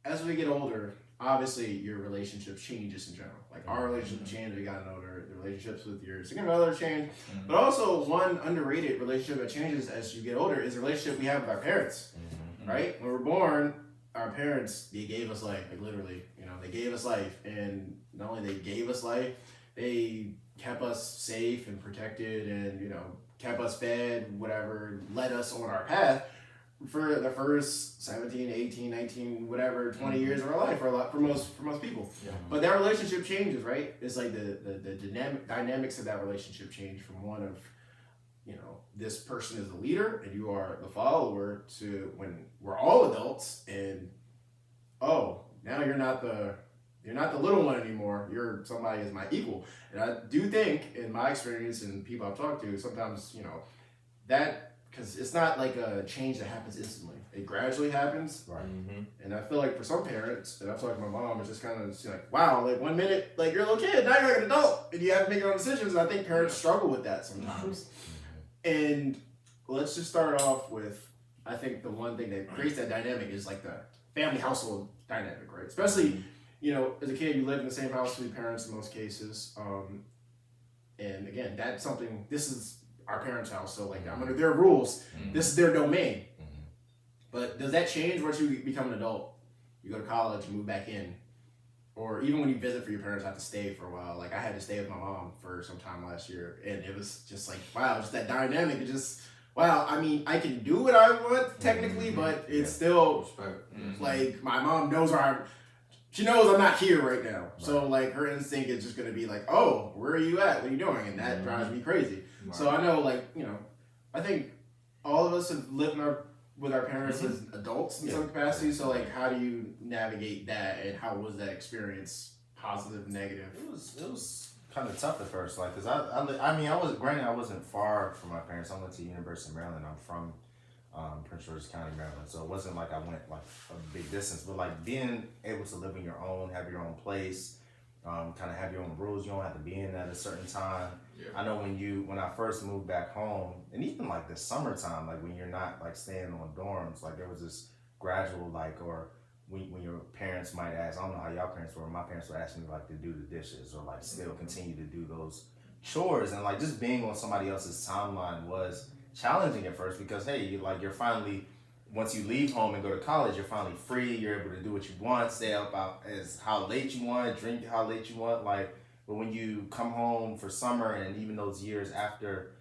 as we get older, obviously your relationships changes in general. Like our relationship changed, we gotten older. The relationships with your significant other change, but also one underrated relationship that changes as you get older is the relationship we have with our parents. Right? When we're born, our parents they gave us life, like literally, they gave us life, and not only they gave us life, they kept us safe and protected, and kept us fed, whatever, led us on our path for the first 17, 18, 19, whatever, 20 years of our life, for a lot, for most people. Yeah. But that relationship changes, right? It's like the dynamics of that relationship change from one of, this person is the leader and you are the follower, to when we're all adults and now you're not the little one anymore. You're somebody is my equal. And I do think, in my experience and people I've talked to, sometimes that, because it's not like a change that happens instantly. It gradually happens. Right. And I feel like for some parents, and I've talked to my mom, it's just kind of like, wow, like 1 minute, like you're a little kid, now you're like an adult, and you have to make your own decisions. And I think parents struggle with that sometimes. And let's just start off with, I think the one thing that creates that dynamic is like the family household dynamic, right? Especially, as a kid, you live in the same house with your parents in most cases. And again, that's something, this is our parents' house, so like I'm under their rules. This is their domain. But does that change once you become an adult? You go to college, you move back in. Or even when you visit for your parents, have to stay for a while. Like I had to stay with my mom for some time last year, and it was just like, wow, just that dynamic. It just, wow. I mean, I can do what I want technically, but it's still like my mom knows she knows I'm not here right now. Right. So like her instinct is just gonna be like, oh, where are you at? What are you doing? And that drives me crazy. Right. So I know, like, I think all of us have lived with our parents as adults in some capacity. So like, how do you navigate that, and how was that experience? Positive, negative? It was kind of tough at first, like, cause I wasn't far from my parents. I went to University of Maryland. I'm from Prince George's County, Maryland. So it wasn't like I went like a big distance, but like being able to live on your own, have your own place, kind of have your own rules. You don't have to be in at a certain time. Yeah. I know when I first moved back home, and even like the summertime, like when you're not like staying on dorms, like there was this gradual like, or when your parents might ask, I don't know how y'all parents were, my parents would ask me like to do the dishes or like still continue to do those chores, and like just being on somebody else's timeline was challenging at first, because hey, you're finally, once you leave home and go to college, you're finally free. You're able to do what you want, stay up out as how late you want, drink how late you want. Like, but when you come home for summer, and even those years after,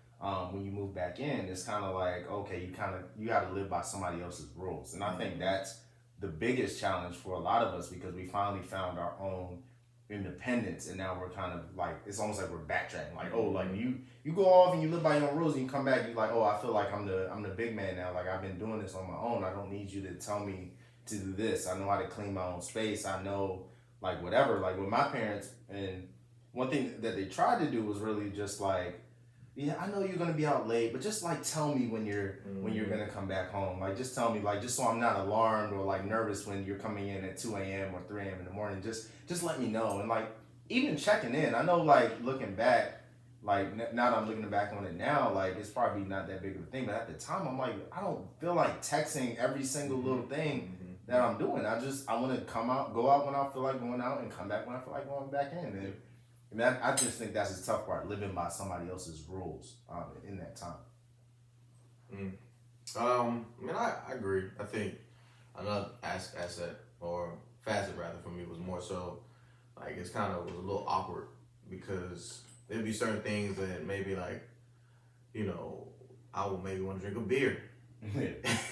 when you move back in, it's kind of like, okay, you got to live by somebody else's rules. And I think that's the biggest challenge for a lot of us, because we finally found our own independence, and now we're kind of like, it's almost like we're backtracking, like, oh, like you go off and you live by your own rules, and you come back, you're like, oh, I feel like I'm the big man now, like I've been doing this on my own, I don't need you to tell me to do this, I know how to clean my own space, I know like whatever. Like with my parents, and one thing that they tried to do was really just like, yeah, I know you're gonna be out late, but just like tell me when you're gonna come back home. Like just tell me, like just so I'm not alarmed or like nervous when you're coming in at 2 a.m. or 3 a.m. in the morning. Just let me know. And like even checking in. I know like looking back, like now that I'm looking back on it now, like it's probably not that big of a thing. But at the time, I'm like, I don't feel like texting every single little thing that I'm doing. I want to go out when I feel like going out, and come back when I feel like going back in. And I just think that's the tough part, living by somebody else's rules in that time. I agree. I think another asset or facet rather for me was more so like it's kind of was a little awkward, because there'd be certain things that maybe like, I would maybe want to drink a beer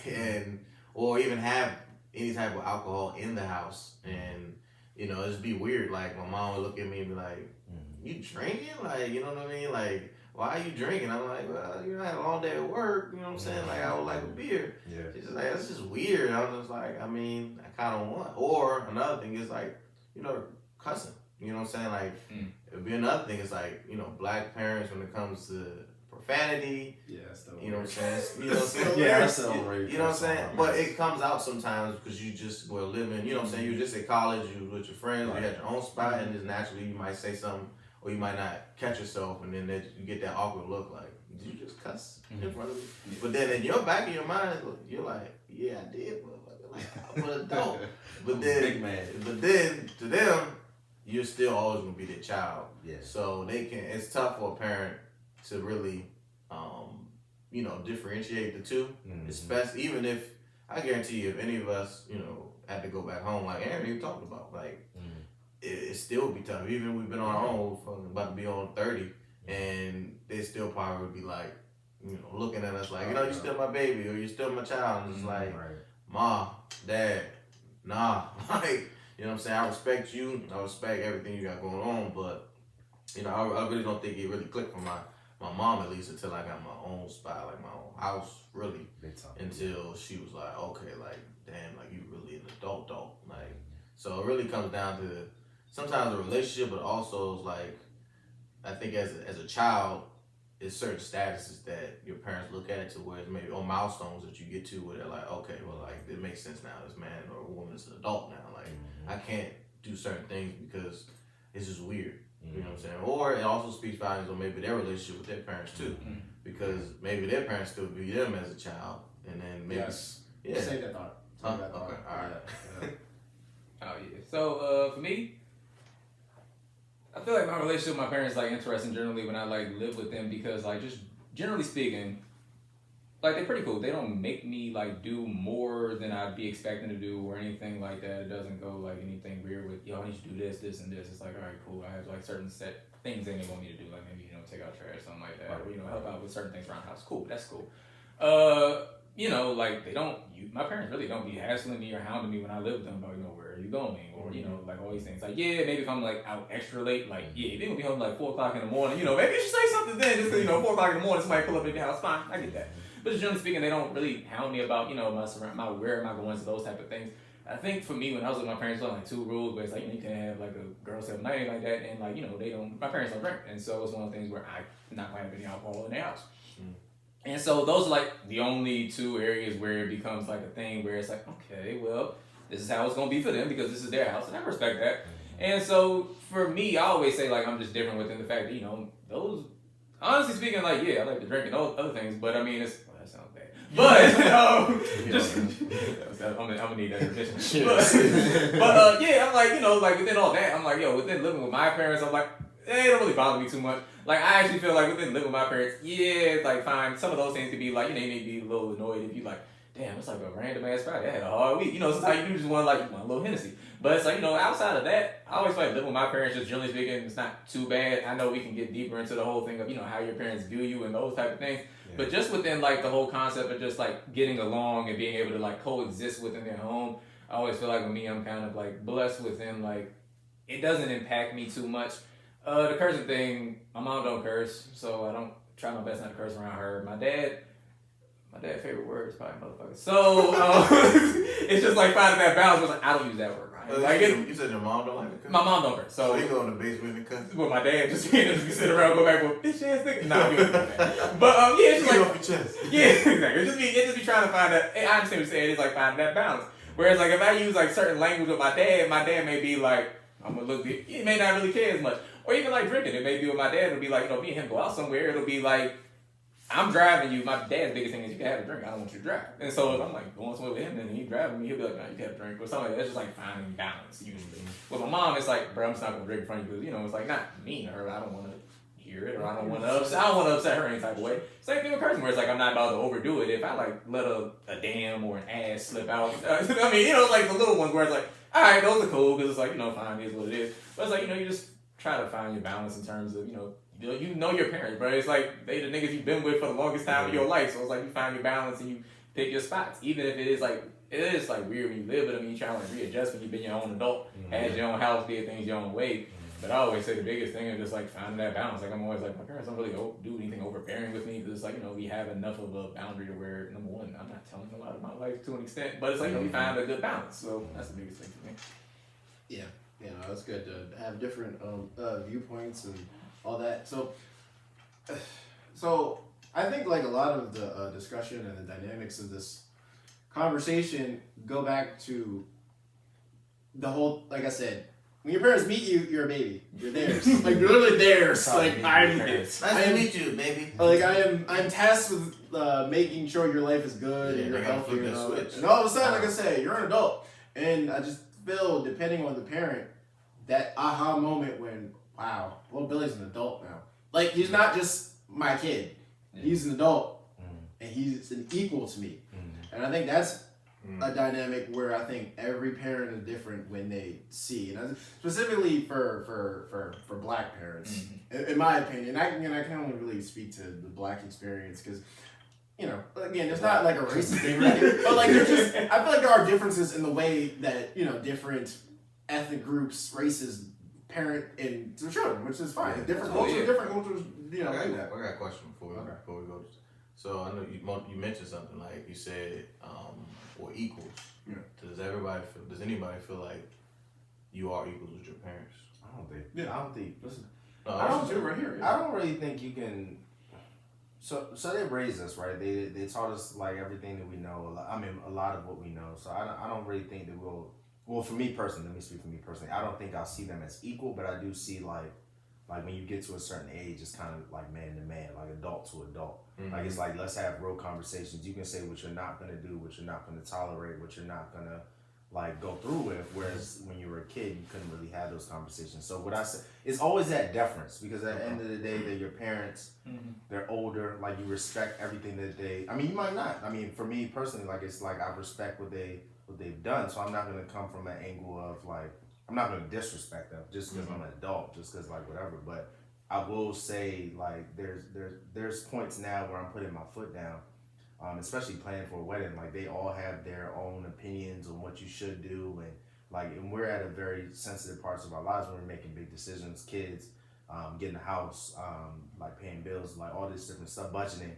and or even have any type of alcohol in the house, and it'd be weird. Like my mom would look at me and be like, you drinking? Like, you know what I mean? Like, why are you drinking? I'm like, well, I had a long day at work, you know what I'm saying? Like, I would like a beer. Yeah. She's just like, that's just weird. I was just like, I mean, I kind of want. Or another thing is like, cussing. You know what I'm saying? Like, it'd be another thing. It's like, black parents when it comes to profanity. Yeah, that's the you know what I'm saying? Yeah, that's the right. You know what I'm saying? But it comes out sometimes because you just were living, you know what I'm saying? You were just at college, you were with your friends, you had your own spot, and just naturally you might say something, or you might not catch yourself, and then you get that awkward look like, did you just cuss in front of me? But then in your back of your mind, you're like, yeah, I did, but I'm an adult. But big man. then to them, you're still always gonna be their child. Yeah. So it's tough for a parent to really, differentiate the two. Mm-hmm. Especially even if I guarantee you, if any of us, had to go back home, like Aaron even talked about, like it still would be tough. Even if we've been on our own, about to be on 30, and they still probably would be like, looking at us like, you're still my baby or you're still my child. And it's like, Ma, Dad, nah, like, you know what I'm saying? I respect you. I respect everything you got going on, but I really don't think it really clicked for my mom, at least, until I got my own spot, like my own house, really. Until she was like, okay, like, damn, like you really an adult, like. So it really comes down to sometimes a relationship, but also it's like, I think as a child, there's certain statuses that your parents look at to where it's maybe or milestones that you get to where they're like, okay, well, like it makes sense now. This man or woman is an adult now. Like I can't do certain things because it's just weird. You know what I'm saying? Or it also speaks volumes on maybe their relationship with their parents too, because maybe their parents still view them as a child, and then maybe Say that thought. Okay, all right. Oh yeah. So for me, I feel like my relationship with my parents like interesting generally when I like live with them because like just generally speaking, like they're pretty cool. They don't make me like do more than I'd be expecting to do or anything like that. It doesn't go like anything weird with I need to do this, and this. It's like all right, cool. I have like certain set things they want me to do, like maybe take out trash, something like that, or help out with certain things around the house. Cool, that's cool. Like they don't. My parents really don't be hassling me or hounding me when I live with them about where are you going or like all these things. Like maybe if I'm like out extra late, like they gonna be home like 4:00 in the morning. Maybe you should say something then, just 4:00 in the morning somebody pull up at your house. Fine, I get that. But just generally speaking, they don't really hound me about my where am I going, to those type of things. I think for me when I was with my parents, there were like 2 rules, but it's like you can't have like a girl 7 night like that, and like they don't. My parents don't drink, and so it's one of the things where I'm not going to have any alcohol in their house. And so those are like the only 2 areas where it becomes like a thing where it's like, okay, well, this is how it's gonna be for them because this is their house, and I respect that. And so for me, I always say like I'm just different within the fact that those. Honestly speaking, like I like to drink and all other things, but I mean that sounds bad. But I'm gonna need that admission. But I'm like like within all that, I'm like within living with my parents, I'm like it don't really bother me too much. Like I actually feel like within living with my parents, it's like fine. Some of those things could be like they may be a little annoyed if you like, damn, it's like a random ass Friday. I had a hard week. Sometimes you do just want a little Hennessy. But it's like outside of that, I always feel like living with my parents, just generally speaking, it's not too bad. I know we can get deeper into the whole thing of how your parents view you and those type of things. Yeah. But just within like the whole concept of just like getting along and being able to like coexist within their home, I always feel like with me, I'm kind of like blessed within like it doesn't impact me too much. The cursing thing, my mom don't curse, so I don't try my best not to curse around her. My dad's favorite word is probably motherfucker. So it's just like finding that balance. Where, like, I don't use that word, right? Like you said your mom don't like to curse? My mom don't curse. So you go in the basement and cuss? Well, my dad just sit around and go back with bitch ass nigga. Nah, you don't do that. But it's just get like off your chest. Yeah, exactly. It just be trying to find that. I understand what you're saying. It's like finding that balance. Whereas like if I use like certain language with my dad may be like I'm gonna look. He may not really care as much. Or even like drinking, it may be with my dad. It'll be like me and him go out somewhere. It'll be like I'm driving you. My dad's biggest thing is you can have a drink. I don't want you to drive. And so if I'm like going somewhere with him and he's driving me, he'll be like, no, you can have a drink or something like that. It's just like finding balance usually. With my mom, it's like, bro, I'm just not gonna drink in front of you because it's like not mean to her. I don't want to hear it or I don't want to upset her any type of way. Same thing with cursing where it's like I'm not about to overdo it. If I like let a damn or an ass slip out, I mean like the little ones where it's like, all right, those are cool because it's like fine, it is what it is. But it's like you just try to find your balance in terms of you know your parents, bro. It's like they the niggas you've been with for the longest time of your life. So it's like you find your balance and you pick your spots, even if it is like weird when you live with them and you try to like readjust when you've been your own adult, had your own house, did things your own way. But I always say the biggest thing is just like finding that balance. Like I'm always like my parents don't really do anything overbearing with me because it's like we have enough of a boundary to where number one I'm not telling a lot of my life to an extent, but it's like we find a good balance. So that's the biggest thing for me. Yeah. It's good to have different viewpoints and all that. So I think like a lot of the discussion and the dynamics of this conversation go back to the whole, like I said, when your parents meet you, you're a baby. You're theirs. Like you're literally theirs. Like I'm. Nice to meet you, baby. Like I'm tasked with making sure your life is good and you're healthy and all that. And all of a sudden, like I say, you're an adult, and I just feel depending on the parent, that aha moment when wow, well Billy's an adult now. Like he's not just my kid. He's an adult, and he's an equal to me. And I think that's a dynamic where I think every parent is different when they see, and specifically for black parents, in my opinion. I can only really speak to the black experience because, you know, again, it's not like a racist thing, right? But like there's just, I feel like there are differences in the way that, you know, different ethnic groups, races parent and their children, which is fine. Different cultures, you know, do that. I got a question before we go. So I know you mentioned something like you said, or equals. Yeah. Does anybody feel like you are equals with your parents? I don't think. Yeah. I don't think. Listen. No, I don't do right here. Yeah. I don't really think you can. So they raised us, right? They taught us like everything that we know. I mean, a lot of what we know. So I don't really think that we'll. Well, for me personally, let me speak for me personally. I don't think I'll see them as equal, but I do see like when you get to a certain age, it's kind of like man to man, like adult to adult. Like it's like let's have real conversations. You can say what you're not gonna do, what you're not gonna tolerate, what you're not gonna like go through with. Whereas when you were a kid, you couldn't really have those conversations. So what I say, it's always that deference because at the end of the day, they're your parents. They're older. Like you respect everything that they. I mean, you might not. I mean, for me personally, like it's like I respect what they've done. So I'm not gonna come from an angle of like I'm not gonna disrespect them just because I'm an adult, just because like whatever. But I will say like there's points now where I'm putting my foot down. Especially planning for a wedding, like they all have their own opinions on what you should do, and we're at a very sensitive parts of our lives when we're making big decisions, kids, getting a house, like paying bills, like all this different stuff, budgeting,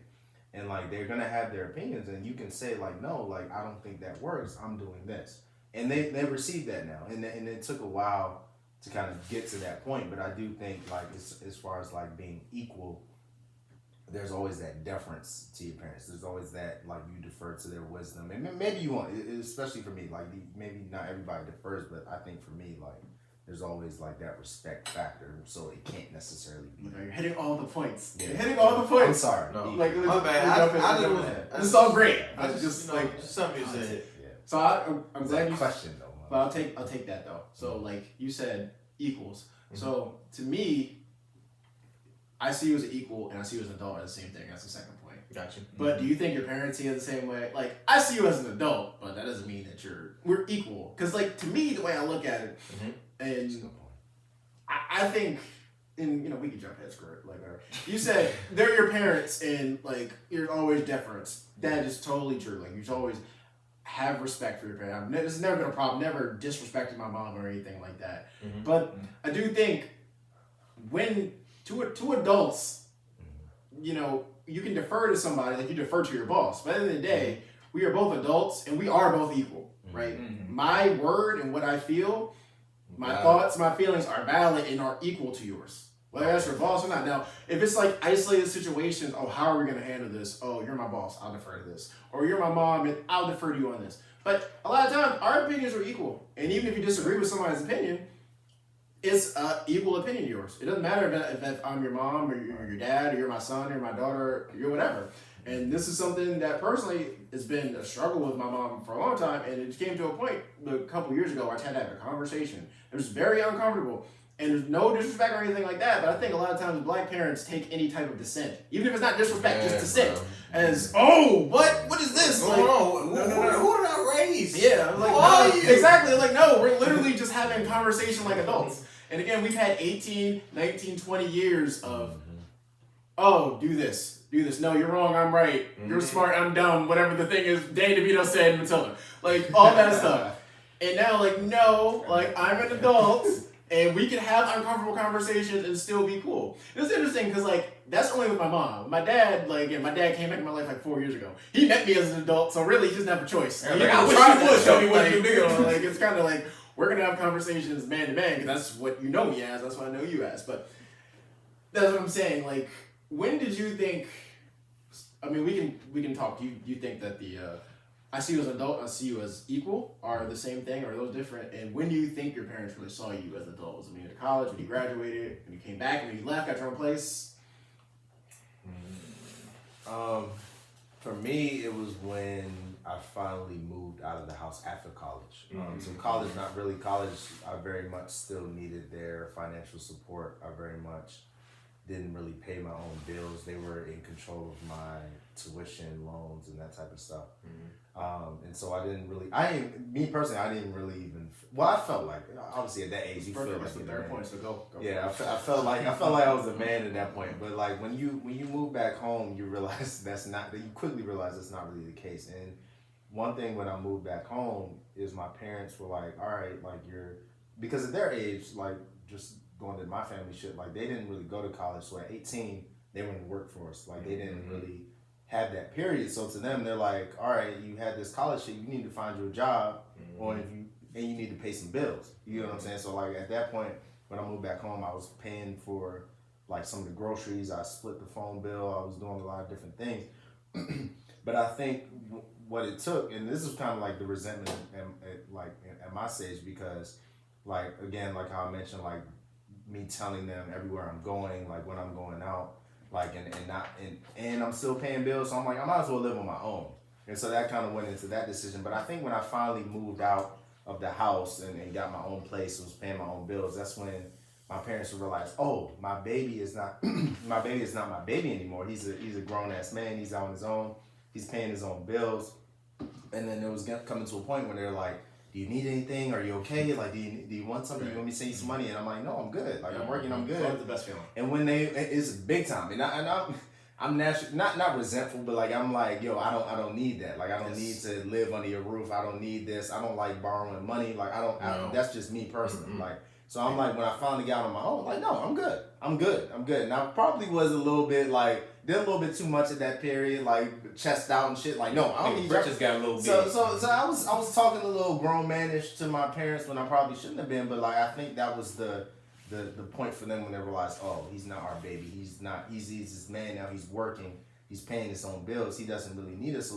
and like they're gonna have their opinions, and you can say like no, like I don't think that works. I'm doing this, and they receive that now, and it took a while to kind of get to that point, but I do think like as far as like being equal. There's always that deference to your parents. There's always that, like, you defer to their wisdom. And maybe you won't, especially for me. Like, maybe not everybody defers, but I think for me, like, there's always, like, that respect factor. So it can't necessarily be. You're hitting all the points. Yeah. You're hitting all the points. I'm sorry. No. Like, My bad. This is all great. I Just just like just something you said. Yeah. So I'm glad you question, though. But I'll take that, though. So, like, you said equals. So, to me, I see you as an equal and I see you as an adult as the same thing. That's the second point. Gotcha. But do you think your parents see it the same way? Like, I see you as an adult, but that doesn't mean that we're equal. Because, like, to me, the way I look at it, and I think, and, you know, we can jump head skirt, like, you said they're your parents and, like, you're always deference. That is totally true. Like, you should always have respect for your parents. This has never been a problem. Never disrespected my mom or anything like that. But I do think when two adults, you know, you can defer to somebody like you defer to your boss. But at the end of the day, we are both adults and we are both equal, right? My word and what I feel, my thoughts, my feelings are valid and are equal to yours. Whether that's your boss or not. Now, if it's like isolated situations, oh, how are we going to handle this? Oh, you're my boss, I'll defer to this. Or you're my mom and I'll defer to you on this. But a lot of times, our opinions are equal. And even if you disagree with somebody's opinion, it's an equal opinion of yours. It doesn't matter if I'm your mom or your dad or you're my son or my daughter or you're whatever. And this is something that personally has been a struggle with my mom for a long time. And it came to a point a couple years ago where I had to have a conversation. It was very uncomfortable. And there's no disrespect or anything like that. But I think a lot of times black parents take any type of dissent, even if it's not disrespect, just dissent, as, oh, what is this? Like, who did I raise? Yeah, like, who are you? Exactly. Like, no, we're literally just having conversation like adults. And again, we've had 18, 19, 20 years of, oh, do this. No, you're wrong, I'm right. You're smart, I'm dumb. Whatever the thing is, Danny DeVito said in Matilda. Like, all that stuff. And now, like, no, like, I'm an adult, and we can have uncomfortable conversations and still be cool. It's interesting, because, like, that's only with my mom. My dad, like, my dad came back in my life, like, 4 years ago. He met me as an adult, so really, he doesn't have a choice. Yeah, like, I wish you would show me what you do. You know, like, it's kind of like, we're going to have conversations man to man, because that's what you know me as, that's what I know you as. But that's what I'm saying. Like, when did you think, I mean, we can talk. You think that I see you as an adult, I see you as equal, are the same thing, or are those different? And when do you think your parents really saw you as adults? Was it when you went to college, when you graduated, when you came back, when you left, got your own place? For me, it was when I finally moved out of the house after college. So college, not really college. I very much still needed their financial support. I very much didn't really pay my own bills. They were in control of my tuition, loans, and that type of stuff. And so I didn't really. I didn't really even. Well, I felt like obviously at that age you feel like that's the third point. So go. Yeah, I felt like I was a man at that point. But like when you move back home, you realize you quickly realize that's not really the case. And one thing when I moved back home is my parents were like, all right, like because at their age, like just going to my family shit, like they didn't really go to college. So at 18, they were in the workforce. Like they didn't really have that period. So to them, they're like, all right, you had this college shit, you need to find you a job, and you need to pay some bills. You know what I'm saying? So like at that point, when I moved back home, I was paying for like some of the groceries. I split the phone bill. I was doing a lot of different things. But I think what it took, and this is kind of like the resentment at my stage, because like again, like how I mentioned, like me telling them everywhere I'm going, like when I'm going out, like and I'm still paying bills, so I'm like I might as well live on my own. And so that kind of went into that decision. But I think when I finally moved out of the house and got my own place, was paying my own bills, that's when my parents realized, oh, my baby is not my baby anymore. He's a grown ass man. He's out on his own. He's paying his own bills. And then it was coming to a point where they're like, do you need anything? Are you okay? Like, do you want something? You want me to send you some money? And I'm like, no, I'm good. Like, I'm working, I'm good. That's the best feeling. And when it's big time. And I'm naturally, not resentful, but like, I'm like, yo, I don't need that. Like, I don't need to live under your roof. I don't need this. I don't like borrowing money. Like, I don't, that's just me personally. Like, so I'm like, when I finally got on my own, like, no, I'm good. I'm good. And I probably was a little bit like, did a little bit too much at that period, like chest out and shit. Like, no, I don't need britches got a little big. So I was talking a little grown manish to my parents when I probably shouldn't have been, but like I think that was the point for them when they realized, oh, he's not our baby. He's this man now. He's working. He's paying his own bills. He doesn't really need us. So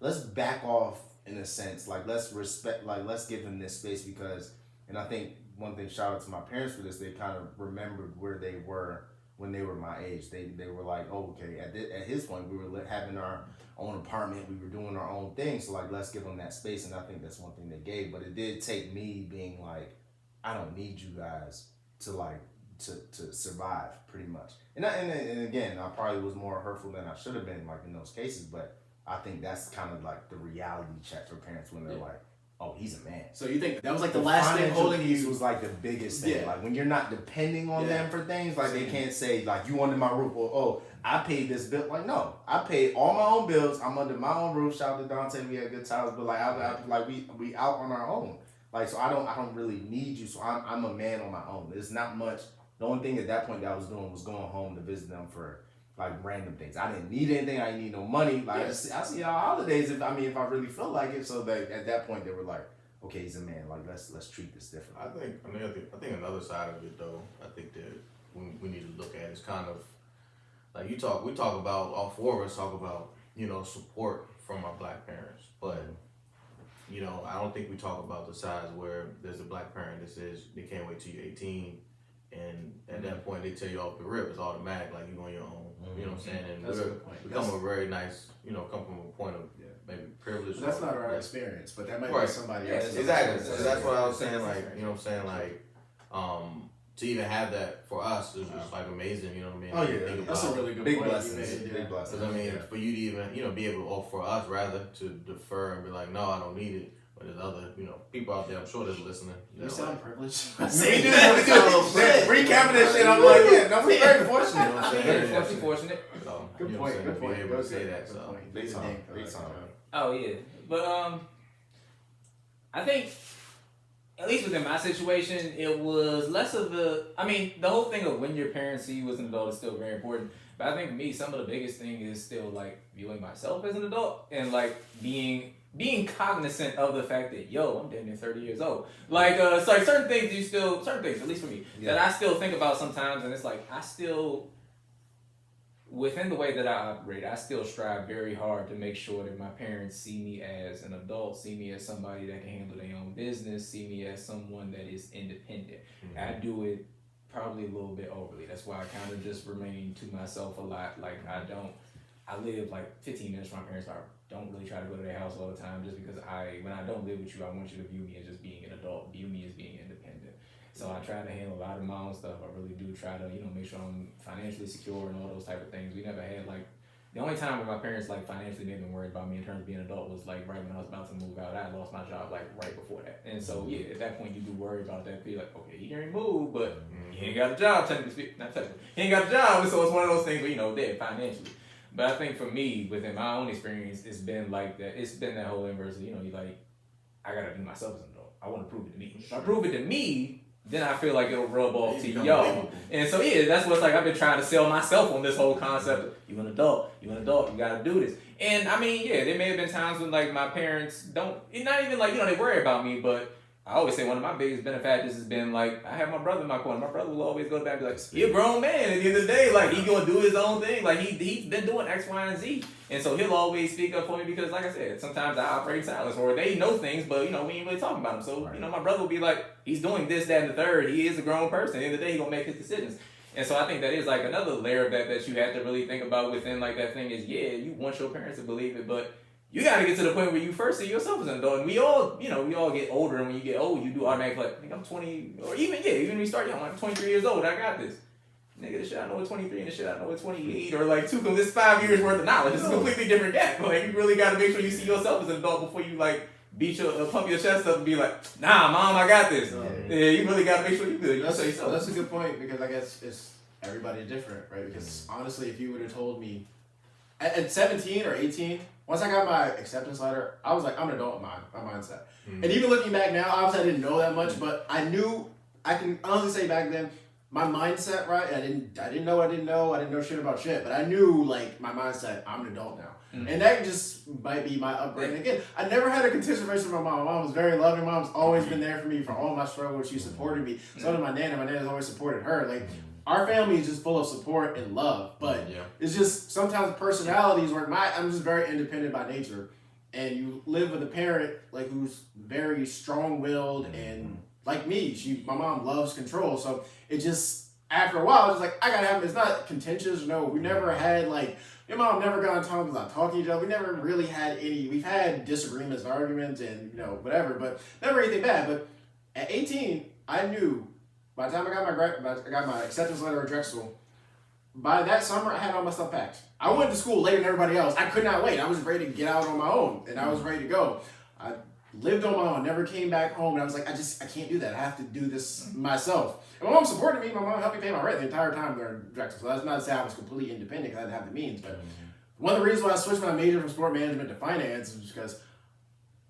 let's back off in a sense. Like let's respect. Like let's give him this space because. And I think one thing, shout out to my parents for this. They kind of remembered where they were when they were my age. They were like, oh, okay, at his point, we were having our own apartment. We were doing our own thing. So, like, let's give them that space. And I think that's one thing they gave. But it did take me being like, I don't need you guys to, like, to survive, pretty much. And again, I probably was more hurtful than I should have been, like, in those cases. But I think that's kind of, like, the reality check for parents when they're like, oh, he's a man. So you think that was like the last thing holding you? Was like the biggest thing. Yeah. Like when you're not depending on them for things, like they can't say like you under my roof or oh I paid this bill. Like no, I paid all my own bills. I'm under my own roof. Shout out to Dante, we had good times, but like we out on our own. Like so I don't really need you. So I'm a man on my own. There's not much. The only thing at that point that I was doing was going home to visit them for like random things. I didn't need anything. I didn't need no money. Like I see y'all holidays if I really feel like it. So that at that point they were like, okay, he's a man. Like let's treat this different. I think another side of it though, I think that we need to look at is kind of like we talk about, all four of us talk about, support from our black parents. But I don't think we talk about the sides where there's a black parent that says they can't wait till you're 18 and at that point they tell you off the rip, it's automatic, like you're on your own. You know what I'm saying? And that's a good point. Become a very nice, come from a point of maybe privilege. That's not our experience, but that might be somebody else's. Exactly. So that's what I was saying, like, to even have that for us is just like amazing, you know what I mean? Oh yeah, that's a really good big point. Blessing. Big blessing. Because I mean, for you to even, be able to, or for us rather, to defer and be like, no, I don't need it. But there's other, people out there, I'm sure that's listening. You sound privileged. We do. Recapping that shit, I'm like, yeah, no, we're very fortunate. You know what I'm saying? Very fortunate. So, Good point. Good point. Be able to say that. So, Big time. Oh yeah, but I think at least within my situation, it was less of the. I mean, the whole thing of when your parents see you as an adult is still very important. But I think for me, some of the biggest thing is still like viewing myself as an adult and like being cognizant of the fact that I'm damn near 30 years old. Like so like certain things at least for me, that I still think about sometimes, and it's like I still within the way that I operate, I still strive very hard to make sure that my parents see me as an adult, see me as somebody that can handle their own business, see me as someone that is independent. I do it probably a little bit overly. That's why I kind of just remain to myself a lot. Like I live like 15 minutes from my parents. I don't really try to go to their house all the time just because when I don't live with you, I want you to view me as just being an adult, view me as being independent. So I try to handle a lot of my own stuff. I really do try to, make sure I'm financially secure and all those type of things. We never had the only time when my parents financially made them worried about me in terms of being an adult was right when I was about to move out. I lost my job right before that. And so yeah, at that point you do worry about that. Be like, okay, he can move, but he ain't got a job, not technically. He ain't got a job, so it's one of those things where, dead financially. But I think for me, within my own experience, it's been like that. It's been that whole inverse of, I gotta be myself as an adult. I want to prove it to me. If I prove it to me, then I feel like it'll rub off to y'all. And so yeah, that's what's I've been trying to sell myself on this whole concept of you an adult, you gotta do this. And I mean, yeah, there may have been times when my parents don't, not even they worry about me, but I always say one of my biggest benefactors has been I have my brother in my corner. My brother will always go back and be like, he a grown man at the end of the day. He gonna do his own thing. He's been doing X, Y, and Z. And so he'll always speak up for me because like I said, sometimes I operate in silence or they know things, but we ain't really talking about them. So, my brother will be like, he's doing this, that, and the third. He is a grown person. At the end of the day, he gonna make his decisions. And so I think that is another layer of that you have to really think about within that thing is, yeah, you want your parents to believe it, but you got to get to the point where you first see yourself as an adult. And we all get older, and when you get old, you do automatically I think I'm 20, or even when you start young, I'm 23 years old, I got this. Nigga, the shit I know at 23 and the shit I know at 28, or 2, because it's 5 years worth of knowledge. It's a completely different gap. You really got to make sure you see yourself as an adult before you pump your chest up and be like, nah, mom, I got this. Yeah, you really got to make sure you're good. That's a good point because I guess it's everybody's different, right? Because honestly, if you would have told me at 17 or 18, once I got my acceptance letter, I was like, I'm an adult in my mindset. And even looking back now, obviously I didn't know that much, but I knew, I can honestly say back then, my mindset, right? I didn't know shit about shit, but I knew my mindset, I'm an adult now. And that just might be my upbringing. Again, I never had a contentious relationship with my mom. My mom was very loving. My mom's always been there for me for all my struggles. She supported me. So did my nana. My nana's always supported her. Our family is just full of support and love, but it's just sometimes personalities where I'm just very independent by nature, and you live with a parent who's very strong-willed and like me. My mom loves control, so it just after a while it's I gotta have. It's not contentious. No, we never had your mom never got in times about talking to each other. We never really had any. We've had disagreements, and arguments, and whatever, but never anything bad. But at 18, I knew. By the time I got my acceptance letter at Drexel, by that summer I had all my stuff packed. I went to school later than everybody else. I could not wait. I was ready to get out on my own, and I was ready to go. I lived on my own, never came back home, and I was like, I can't do that. I have to do this myself. And my mom supported me. My mom helped me pay my rent the entire time there at Drexel. So that's not to say I was completely independent because I didn't have the means. But one of the reasons why I switched my major from sport management to finance is because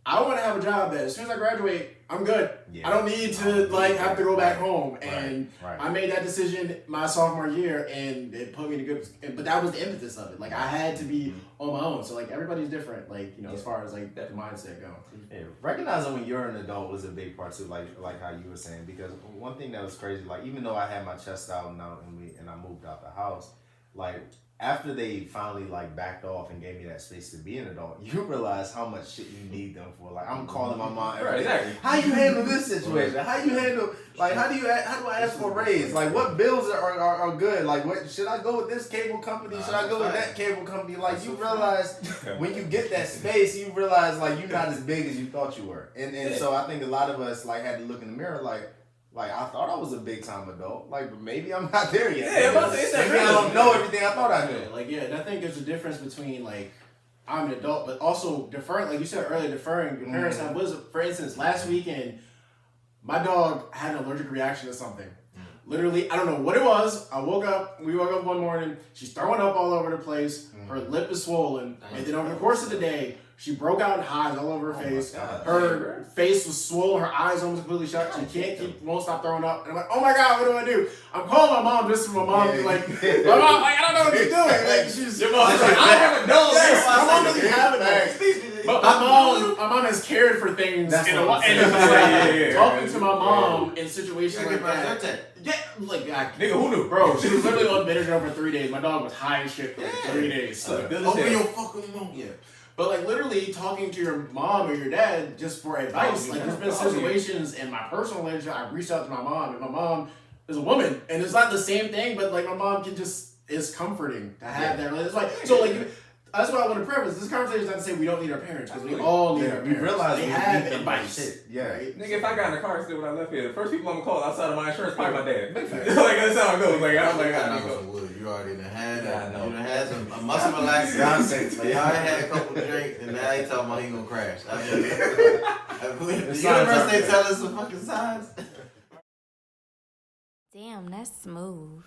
I want to have a job that as soon as I graduate, I'm good. Yeah. I don't need to have to go back home. And I made that decision my sophomore year, and it put me in a good. But that was the impetus of it. I had to be on my own. So everybody's different. As far as that mindset goes. Yeah, recognizing when you're an adult was a big part too. Like how you were saying, because one thing that was crazy, even though I had my chest out and I moved out the house, after they finally backed off and gave me that space to be an adult, you realize how much shit you need them for. I'm calling my mom every day. Exactly. How you handle this situation? How you handle how do I ask for a raise? What bills are good? What should I go with this cable company? Should I go with that cable company? You realize when you get that space, you realize you're not as big as you thought you were. And so I think a lot of us had to look in the mirror I thought I was a big time adult, but maybe I'm not there yet. Yeah, maybe I don't know everything I thought I knew. And I think there's a difference between I'm an adult, but also deferring, like you said earlier, deferring. Your parents have wisdom. For instance, last weekend, my dog had an allergic reaction to something. Literally, I don't know what it was. We woke up one morning, she's throwing up all over the place. Her lip is swollen, and then over the course of the day, She broke out in hives all over her face. God. Her face was swollen. Her eyes almost completely shut. She won't stop throwing up. And I'm like, oh my God, what do? I'm calling my mom just for my mom to like, my mom, like, I don't know what she's doing. Like, she's Your mom's like, I don't have a dog. yes, my mom doesn't have it. But my mom has cared for things That's in a what while. I'm And saying. talking to my mom in situations like that. Yeah, like, Nigga, who knew? bro, she was literally on Benadryl for 3 days. My dog was high as shit for like 3 days. So. Good as Open hell. your fucking mouth. Yeah. But like literally talking to your mom or your dad just for advice. Like there's been situations in my personal relationship I've reached out to my mom, and my mom is a woman, and it's not the same thing, but like my mom can just is comforting to have that. It's like so like that's what I want to preface. This conversation is not to say we don't need our parents, because we all need our We parents. realize they we have need them advice. shit. Yeah. Right? Nigga, if I got in the car and still when I left here, the first people I'm gonna call outside of my insurance probably my dad. Like that's how it goes. Like I'm like, I knock need on to some wood. You already done had Yeah, I that. know. You done had some muscle relaxing. Y'all had a couple drinks, and now he talking about he gonna crash. I mean, the universe they tell us some fucking signs. Damn, that's smooth.